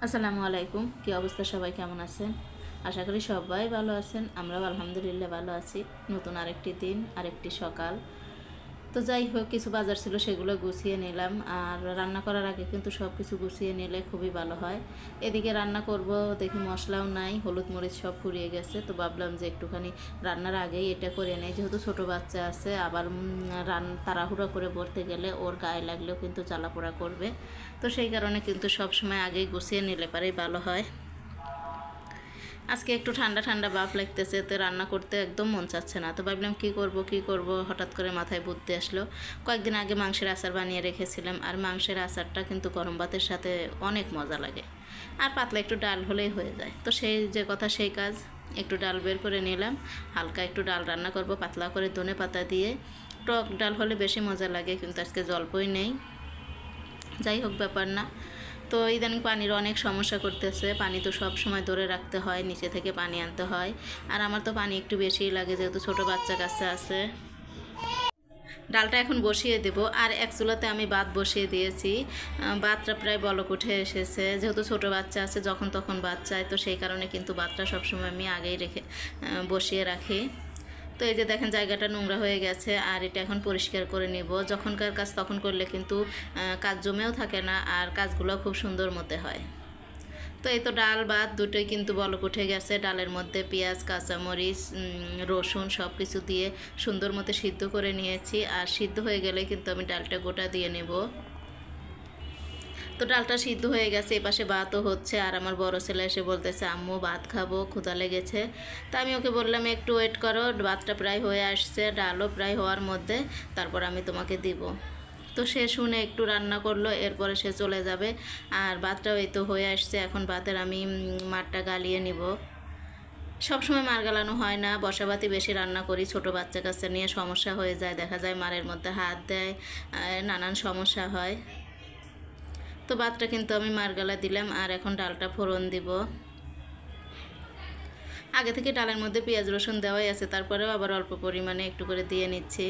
আসসালামু আলাইকুম। কি অবস্থা, সবাই কেমন আছেন? আশা করি সবাই ভালো আছেন। আমরাও আলহামদুলিল্লাহ ভালো আছি। নতুন আরেকটি দিন, আরেকটি সকাল। তো যাই হোক, কিছু বাজার ছিল সেগুলো গুছিয়ে নিলাম। আর রান্না করার আগে কিন্তু সব কিছু গুছিয়ে নিলে খুবই ভালো হয়। এদিকে রান্না করব, দেখি মশলাও নাই, হলুদ মরিচ সব ফুরিয়ে গেছে। তো ভাবলাম যে একটুখানি রান্নার আগেই এটা করে নেই, যেহেতু ছোট বাচ্চা আছে। আবার তাড়াহুড়ো করে ভরতে গেলে ওর গায়ে লাগলেও কিন্তু জ্বালাপোড়া করবে। তো সেই কারণে কিন্তু সব সময় আগেই গুছিয়ে নিলে পারেই ভালো হয়। আজকে একটু ঠান্ডা ঠান্ডা ভাব লাগতেছে, তো রান্না করতে একদম মন চাচ্ছে না। তো ভাবলাম কী করব, হঠাৎ করে মাথায় বুদ্ধি আসলো। কয়েকদিন আগে মাংসের আচার বানিয়ে রেখেছিলাম, আর মাংসের আচারটা কিন্তু গরম ভাতের সাথে অনেক মজা লাগে। আর পাতলা একটু ডাল হলেই হয়ে যায়। তো সেই যে কথা সেই কাজ, একটু ডাল বের করে নিলাম। হালকা একটু ডাল রান্না করব পাতলা করে ধনে পাতা দিয়ে। টক ডাল হলে বেশি মজা লাগে, কিন্তু আজকে জলপই নেই। যাই হোক, ব্যাপার না। তো ইদানিং পানির অনেক সমস্যা করতেছে। পানি তো সব সময় ধরে রাখতে হয়, নিচে থেকে পানি আনতে হয়। আর আমার তো পানি একটু বেশিই লাগে, যেহেতু ছোটো বাচ্চা কাচ্চা আছে। ডালটা এখন বসিয়ে দেব। আর এক চুলাতে আমি ভাত বসিয়ে দিয়েছি। ভাতটা প্রায় বলক উঠে এসেছে। যেহেতু ছোটো বাচ্চা আছে, যখন তখন ভাত চায়, তো সেই কারণে কিন্তু ভাতটা সবসময় আমি আগেই বসিয়ে রাখি। তো এই যে দেখেন, জায়গাটা নোংরা হয়ে গেছে, আর এটা এখন পরিষ্কার করে নিব। যখনকার কাজ তখন করলে কিন্তু কাজ জমেও থাকে না, আর কাজগুলো খুব সুন্দর মতে হয়। তো এই তো ডাল ভাত দুটোই কিন্তু বলক উঠে গেছে। ডালের মধ্যে পেঁয়াজ, কাঁচামরিচ, রসুন সব কিছু দিয়ে সুন্দর মতো সিদ্ধ করে নিয়েছি। আর সিদ্ধ হয়ে গেলে কিন্তু আমি ডালটা গোটা দিয়ে নেব। তো ডালটা সিদ্ধ হয়ে গেছে, এপাশে ভাতও হচ্ছে। আর আমার বড় ছেলে এসে বলতেছে, আম্মু ভাত খাবো, ক্ষুধা লেগেছে। তা আমি ওকে বললাম, একটু ওয়েট করো, ভাতটা প্রায় হয়ে আসছে, ডালও প্রায় হওয়ার মধ্যে, তারপর আমি তোমাকে দিব। তো সে শুনে একটু রান্না করলো, এরপরে সে চলে যাবে। আর ভাতটাও এই তো হয়ে আসছে। এখন ভাতের আমি মারটা গালিয়ে নিব। সবসময় মার গালানো হয় না, বসাবাতি বেশি রান্না করি। ছোট বাচ্চা কাচ্চা নিয়ে সমস্যা হয়ে যায়, দেখা যায় মারের মধ্যে হাত দেয়, নানান সমস্যা হয়। তো ভাতটা কিন্তু আমি মারগালা দিলাম। আর এখন ডালটা ফোড়ন দিব। আগে থেকে ডালের মধ্যে পেঁয়াজ রসুন দেওয়াই আছে, তারপরেও আবার অল্প পরিমাণে একটু করে দিয়ে নিচ্ছি।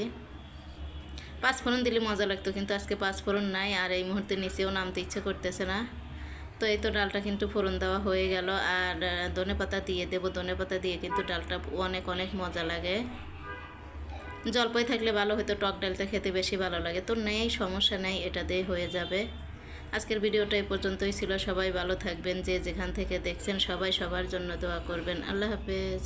পাঁচফোড়ন দিলে মজা লাগতো, কিন্তু আজকে পাঁচফোড়ন নাই, আর এই মুহূর্তে নিচেও নামতে ইচ্ছে করতেছে না। তো এই তো ডালটা কিন্তু ফোড়ন দেওয়া হয়ে গেল। আর ধনে পাতা দিয়ে দেবো। ধনে পাতা দিয়ে কিন্তু ডালটা অনেক অনেক মজা লাগে। জলপাই থাকলে ভালো হতো, টক ডালটা খেতে বেশি ভালো লাগে। তো নেই, সমস্যা নেই, এটা দিয়ে হয়ে যাবে। আজকের ভিডিওটা এই পর্যন্তই ছিল। সবাই ভালো থাকবেন, যে যেখান থেকে দেখছেন সবাই সবার জন্য দোয়া করবেন। আল্লাহ হাফেজ।